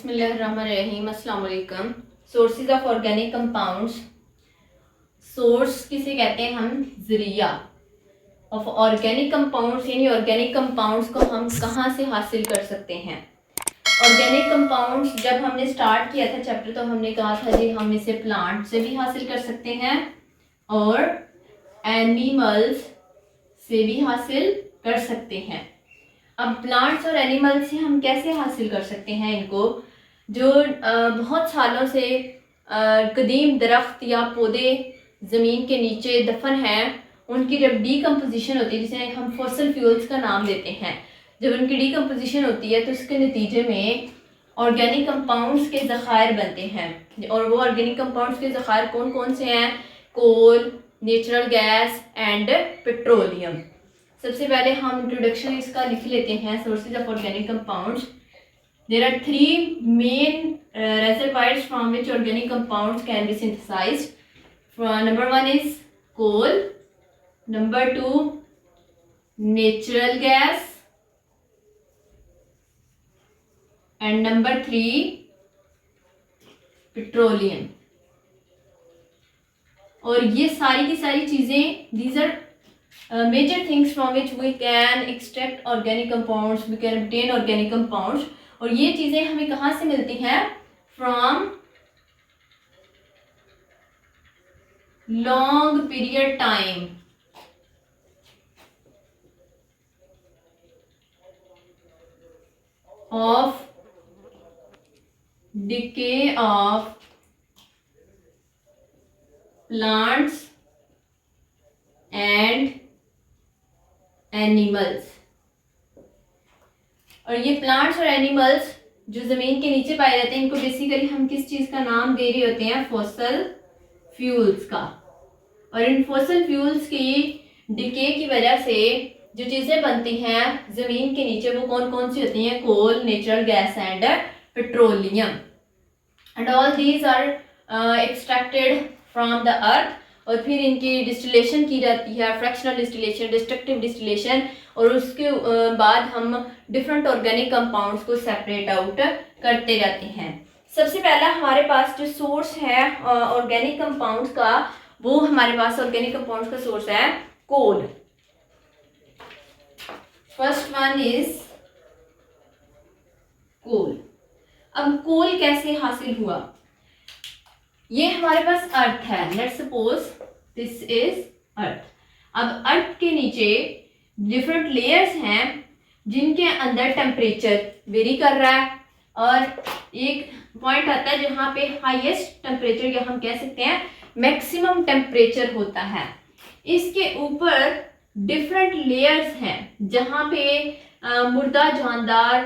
बिस्मिल्लाहिर्रहमानिर्रहीम अस्सलाम वालेकुम। Sources of organic compounds. Source किसे कहते हैं हम? जरिया ऑफ ऑर्गेनिक कंपाउंड्स, यानी ऑर्गेनिक कंपाउंड्स को हम कहाँ से हासिल कर सकते हैं। ऑर्गेनिक कंपाउंड्स जब हमने स्टार्ट किया था चैप्टर तो हमने कहा था जी हम इसे प्लांट से भी हासिल कर सकते हैं और एनिमल्स से भी हासिल कर सकते हैं। अब प्लांट्स और एनिमल्स से हम कैसे हासिल कर सकते हैं इनको? जो बहुत सालों से कदीम दरख्त या पौधे ज़मीन के नीचे दफन हैं, उनकी जब डीकम्पोजिशन होती है, जिसे हम फॉसिल फ्यूल्स का नाम देते हैं, जब उनकी डीकम्पोजिशन होती है तो उसके नतीजे में ऑर्गेनिक कंपाउंड्स के ज़खायर बनते हैं। और वो ऑर्गेनिक कंपाउंड्स के ज़खायर कौन कौन से हैं? Coal, natural gas and petroleum. सबसे पहले हम इंट्रोडक्शन इसका लिख लेते हैं। Sources of organic compounds. There are 3 main reservoirs from which organic compounds can be synthesized. Number 1 is coal, number 2 natural gas, and number 3 petroleum. और ये सारी की सारी चीज़ें, these are major things from which we can extract organic compounds, we can obtain organic compounds. और ये चीज़ें हमें कहाँ से मिलती हैं? From long period time of decay of plants and animals. और ये प्लांट्स और एनिमल्स जो ज़मीन के नीचे पाए जाते हैं, इनको बेसिकली हम किस चीज़ का नाम दे रहे होते हैं? फॉसल फ्यूल्स का। और इन फॉसल फ्यूल्स की डिके की वजह से जो चीज़ें बनती हैं ज़मीन के नीचे, वो कौन कौन सी होती हैं? Coal, natural gas and petroleum. And all these are extracted from the earth. और फिर इनकी डिस्टिलेशन की जाती है, फ्रैक्शनल डिस्टिलेशन, डिस्ट्रक्टिव डिस्टिलेशन, और उसके बाद हम डिफरेंट ऑर्गेनिक कंपाउंड्स को सेपरेट आउट करते जाते हैं। सबसे पहला हमारे पास जो सोर्स है ऑर्गेनिक कंपाउंड्स का, वो हमारे पास ऑर्गेनिक कंपाउंड्स का सोर्स है कोल। फर्स्ट वन इज कोल। अब कोल कैसे हासिल हुआ? ये हमारे पास अर्थ है। Let's suppose this is earth. अब अर्थ के नीचे डिफरेंट लेयर्स हैं जिनके अंदर टेम्परेचर वेरी कर रहा है, और एक पॉइंट आता है जहाँ पे हाईएस्ट टेम्परेचर, या हम कह सकते हैं मैक्सिमम टेम्परेचर होता है। इसके ऊपर डिफरेंट लेयर्स हैं जहाँ पे मुर्दा जानदार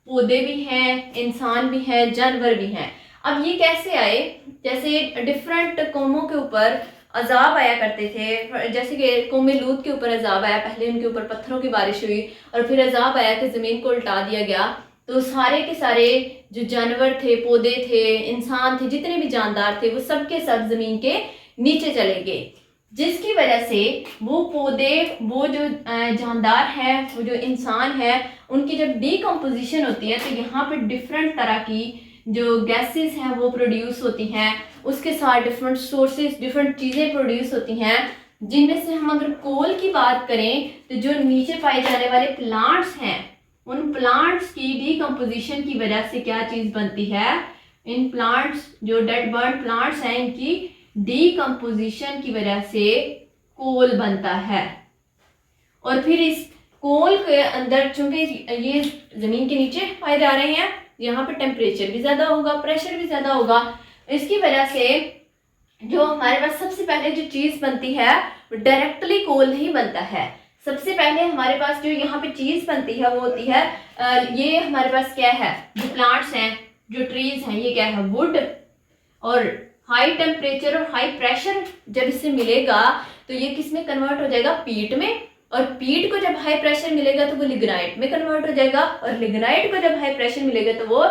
पौधे भी हैं, इंसान भी हैं, जानवर भी हैं। अब ये कैसे आए? जैसे डिफरेंट कौमों के ऊपर अजाब आया करते थे, जैसे कि कौम लूत के ऊपर अजाब आया, पहले उनके ऊपर पत्थरों की बारिश हुई और फिर अजाब आया कि ज़मीन को उल्टा दिया गया, तो सारे के सारे जो जानवर थे, पौधे थे, इंसान थे, जितने भी जानदार थे, वो सब के सब ज़मीन के नीचे चले गए। जिसकी वजह से वो पौधे, वो जो जानदार है, वो जो इंसान है, उनकी जब डीकम्पोजिशन होती है तो यहाँ पे डिफरेंट तरह की जो गैसेस हैं वो प्रोड्यूस होती हैं। उसके साथ डिफरेंट सोर्सेस, डिफरेंट चीज़ें प्रोड्यूस होती हैं, जिनमें से हम अगर कोल की बात करें तो जो नीचे पाए जाने वाले प्लांट्स हैं, उन प्लांट्स की डीकम्पोजिशन की वजह से क्या चीज़ बनती है? इन प्लांट्स, जो डेड बर्न प्लांट्स हैं, इनकी डीकम्पोजिशन की वजह से कोल बनता है। और फिर इस कोल के अंदर, चूंकि ये ज़मीन के नीचे पाए जा रहे हैं, यहाँ पे टेम्परेचर भी ज़्यादा होगा, प्रेशर भी ज़्यादा होगा, इसकी वजह से जो हमारे पास सबसे पहले जो चीज़ बनती है वो डायरेक्टली कोल नहीं बनता है। सबसे पहले हमारे पास जो यहाँ पे चीज़ बनती है वो होती है, ये हमारे पास क्या है? जो प्लांट्स हैं, जो ट्रीज हैं, ये क्या है? वुड। और हाई टेम्परेचर और हाई प्रेशर जब इससे मिलेगा तो ये किस में कन्वर्ट हो जाएगा? पीट में। और पीट को जब हाई प्रेशर मिलेगा तो वो लिग्नाइट में कन्वर्ट हो जाएगा, और लिग्नाइट को जब हाई प्रेशर मिलेगा तो वो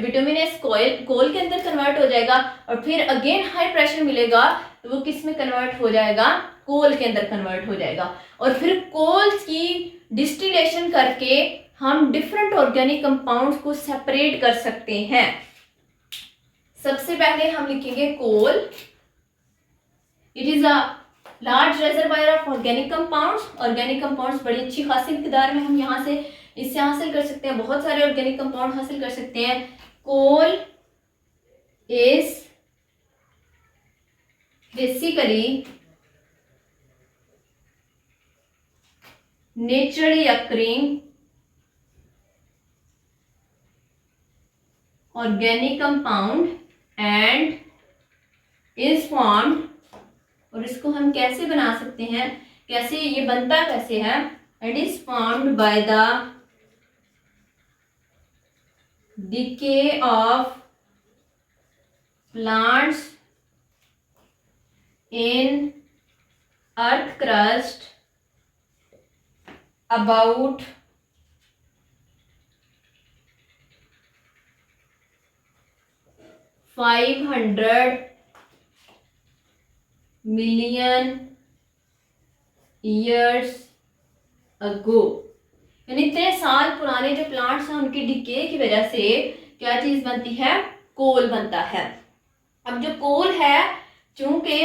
बिटुमिनस कोल के अंदर कन्वर्ट हो जाएगा, और फिर अगेन हाई प्रेशर मिलेगा तो वो किस में कन्वर्ट हो जाएगा? कोल के अंदर कन्वर्ट हो जाएगा। और फिर कोल की डिस्टिलेशन करके हम डिफरेंट ऑर्गेनिक कंपाउंड्स को सेपरेट कर सकते हैं। सबसे पहले हम लिखेंगे coal. It is a large reservoir of organic compounds. Organic compounds बड़ी अच्छी खासी मिकदार में हम यहाँ से इससे हासिल कर सकते हैं, बहुत सारे ऑर्गेनिक कंपाउंड हासिल कर सकते हैं। Coal is basically naturally occurring organic compound and is formed, और इसको हम कैसे बना सकते हैं, कैसे ये बनता कैसे है, and is formed by the decay of plants in earth crust about 500 million years ago। यानी इतने साल पुराने जो प्लांट्स हैं उनकी डिके की वजह से क्या चीज बनती है, कोल बनता है। अब जो कोल है, चूंकि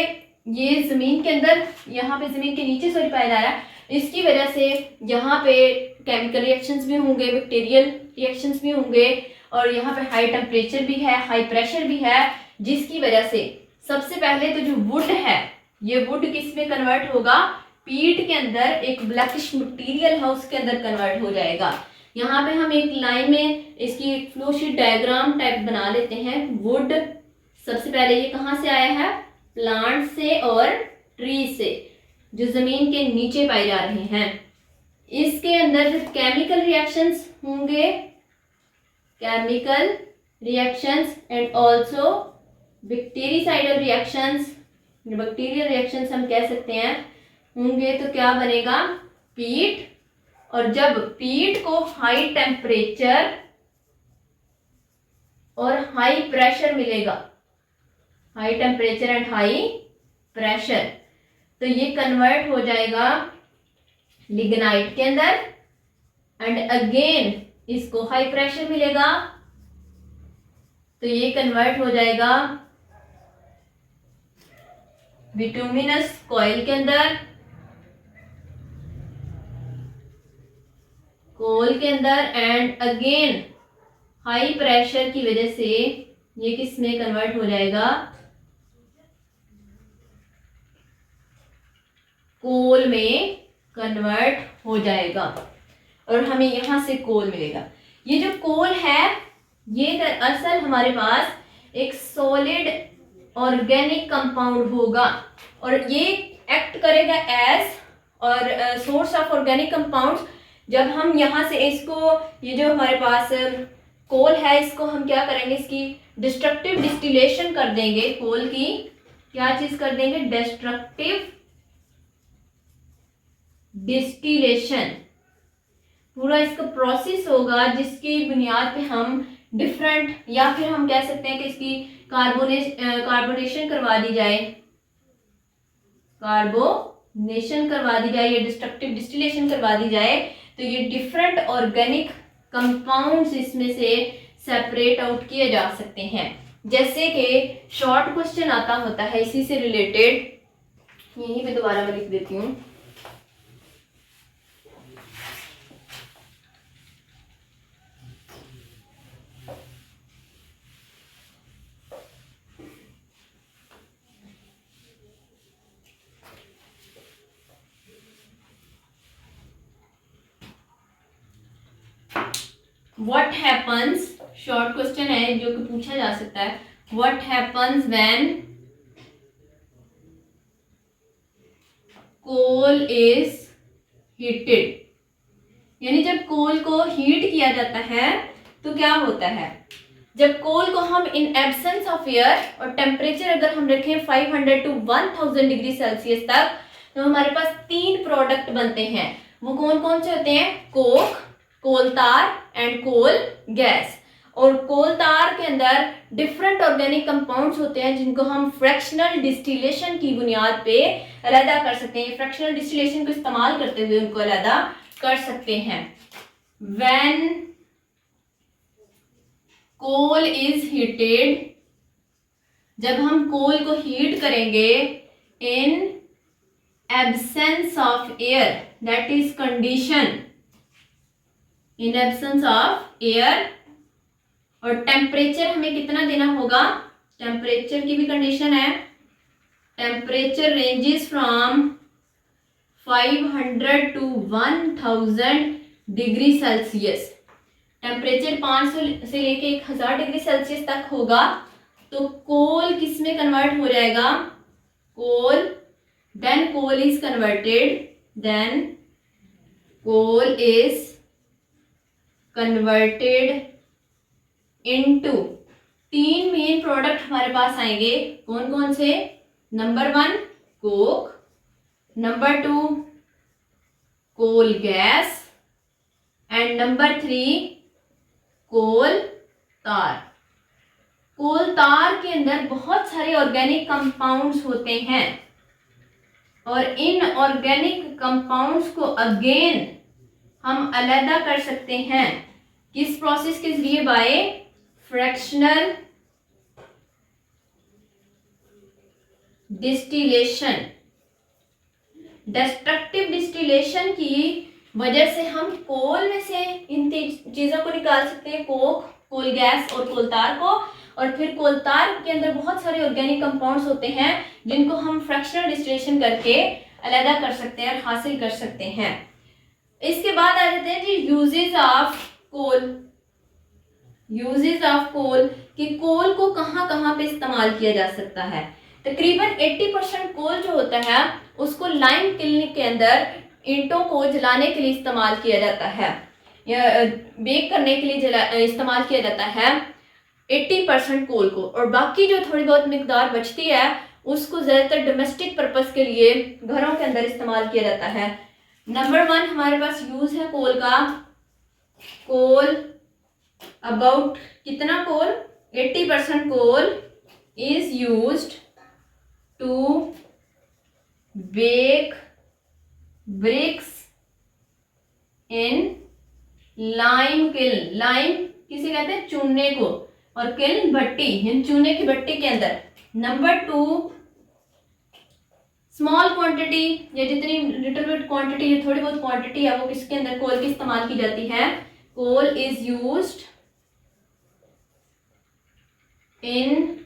ये जमीन के अंदर, यहाँ पे जमीन के नीचे सॉरी पाया जा रहा है, इसकी वजह से यहाँ पे केमिकल रिएक्शंस भी होंगे, बैक्टीरियल रिएक्शंस भी होंगे, और यहाँ पे हाई टेम्परेचर भी है, हाई प्रेशर भी है, जिसकी वजह से सबसे पहले तो जो वुड है, ये वुड किस में कन्वर्ट होगा, पीट के अंदर एक ब्लैकिश मटेरियल है उसके अंदर कन्वर्ट हो जाएगा। यहाँ पे हम एक लाइन में इसकी फ्लो शीट डायग्राम टाइप बना लेते हैं। वुड सबसे पहले ये कहाँ से आया है, प्लांट से और ट्री से, जो जमीन के नीचे पाए जा रहे हैं। इसके अंदर जो केमिकल रिएक्शंस होंगे, chemical reactions and also bactericidal reactions, bacterial reactions हम कह सकते हैं, होंगे तो क्या बनेगा, पीट। और जब पीट को हाई टेम्परेचर और हाई प्रेशर मिलेगा, high temperature and high pressure, तो ये कन्वर्ट हो जाएगा लिग्नाइट के अंदर, एंड अगेन इसको हाई प्रेशर मिलेगा तो ये कन्वर्ट हो जाएगा बिटुमिनस कॉइल के अंदर, कोल के अंदर, एंड अगेन हाई प्रेशर की वजह से ये किस में कन्वर्ट हो जाएगा, कोल में कन्वर्ट हो जाएगा, और हमें यहां से कोल मिलेगा। ये जो कोल है ये दरअसल हमारे पास एक सॉलिड ऑर्गेनिक कंपाउंड होगा, और ये एक्ट करेगा एज और सोर्स ऑफ ऑर्गेनिक कंपाउंड्स। जब हम यहाँ से इसको, ये जो हमारे पास कोल है, इसको हम क्या करेंगे, इसकी डिस्ट्रक्टिव डिस्टिलेशन कर देंगे। कोल की क्या चीज कर देंगे, डिस्ट्रक्टिव डिस्टिलेशन। पूरा इसका प्रोसेस होगा जिसकी बुनियाद पे हम डिफरेंट, या फिर हम कह सकते हैं कि इसकी कार्बोनेशन करवा दी जाए, कार्बोनेशन करवा दी जाए, या डिस्ट्रक्टिव डिस्टिलेशन करवा दी जाए, तो ये डिफरेंट ऑर्गेनिक कंपाउंड्स इसमें से सेपरेट आउट किए जा सकते हैं। जैसे कि शॉर्ट क्वेश्चन आता होता है इसी से रिलेटेड, यहीं पे दोबारा मैं लिख देती हूँ। What happens, शॉर्ट क्वेश्चन है जो कि पूछा जा सकता है, What happens when coal is heated? यानी जब कोल को हीट किया जाता है तो क्या होता है, जब कोल को हम इन एब्सेंस ऑफ एयर, और टेम्परेचर अगर हम रखें 500 to 1000 डिग्री सेल्सियस तक, तो हमारे पास 3 प्रोडक्ट बनते हैं। वो कौन कौन से होते हैं, कोक, कोल तार एंड कोल गैस। और कोल तार के अंदर डिफरेंट ऑर्गेनिक कंपाउंड्स होते हैं जिनको हम फ्रैक्शनल डिस्टिलेशन की बुनियाद पे अलहदा कर सकते हैं। फ्रैक्शनल डिस्टिलेशन को इस्तेमाल करते हुए उनको अलहदा कर सकते हैं। व्हेन कोल इज हीटेड, जब हम कोल को हीट करेंगे in absence of air, that is condition, in absence of air, और टेम्परेचर हमें कितना देना होगा, टेम्परेचर की भी कंडीशन है, temperature ranges from 500 to 1000 degree Celsius, temperature 500 से लेके 1000 डिग्री सेल्सियस तक होगा। तो कोल किस में कन्वर्ट हो जाएगा, coal, then coal is converted, then coal is converted into, 3 main product हमारे पास आएंगे, कौन कौन से, number 1 coke, number 2 coal gas, and number 3 coal tar. Coal तार के अंदर बहुत सारे ऑर्गेनिक कंपाउंड्स होते हैं और इन ऑर्गेनिक कंपाउंड्स को अगेन हम अलग कर सकते हैं, किस प्रोसेस के जरिए, by fractional distillation. Destructive distillation की वजह से हम कोल में से इन चीजों को निकाल सकते हैं, कोक, कोल गैस और कोल तार को, और फिर कोल तार के अंदर बहुत सारे ऑर्गेनिक कंपाउंड्स होते हैं जिनको हम फ्रैक्शनल डिस्टिलेशन करके अलग कर सकते हैं और हासिल कर सकते हैं। इसके बाद आ जाते हैं जी uses of coal. Uses of coal, कि कोल को कहाँ कहाँ पे इस्तेमाल किया जा सकता है। तकरीबन 80% कोल जो होता है उसको लाइम किलने के अंदर ईंटों को जलाने के लिए इस्तेमाल किया जाता है, या बेक करने के लिए इस्तेमाल किया जाता है 80% कोल को, और बाकी जो थोड़ी बहुत मिकदार बचती है उसको ज़्यादातर डोमेस्टिक पर्पस के लिए घरों के अंदर इस्तेमाल किया जाता है। नंबर 1 हमारे पास यूज़ है कोल का, कोल अबाउट कितना coal, 80% coal is used to bake bricks in lime kiln. Lime किसे कहते हैं, चूने को, और किल भट्टी, इन चूने की भट्टी के अंदर। नंबर 2 स्मॉल क्वांटिटी, या जितनी लिटिल बिट क्वांटिटी या थोड़ी बहुत क्वांटिटी है वो किसके अंदर कोल की इस्तेमाल की जाती है, coal is used in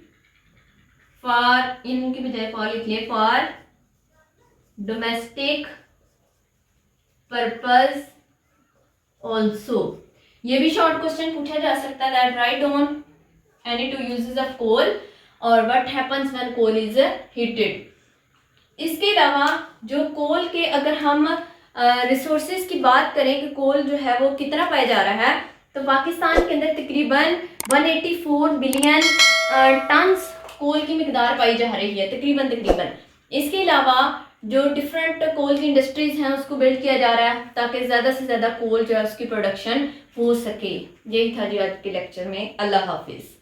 for, इनकी बजाय फॉर लिख लिए, फॉर डोमेस्टिक पर्पस ऑल्सो। ये भी शॉर्ट क्वेश्चन पूछा जा सकता है, that right on any 2 uses of coal और what happens when coal is heated. इसके अलावा जो कोल के, अगर हम रिसोर्सेज की बात करें कि कोल जो है वो कितना पाया जा रहा है, तो पाकिस्तान के अंदर तकरीबन 184 बिलियन टन्स कोल की मिकदार पाई जा रही है, तकरीबन। इसके अलावा जो डिफरेंट कोल की इंडस्ट्रीज हैं उसको बिल्ड किया जा रहा है ताकि ज़्यादा से ज़्यादा कोल जो है उसकी प्रोडक्शन हो सके। यही था जी आज के लेक्चर में। अल्लाह हाफिज़।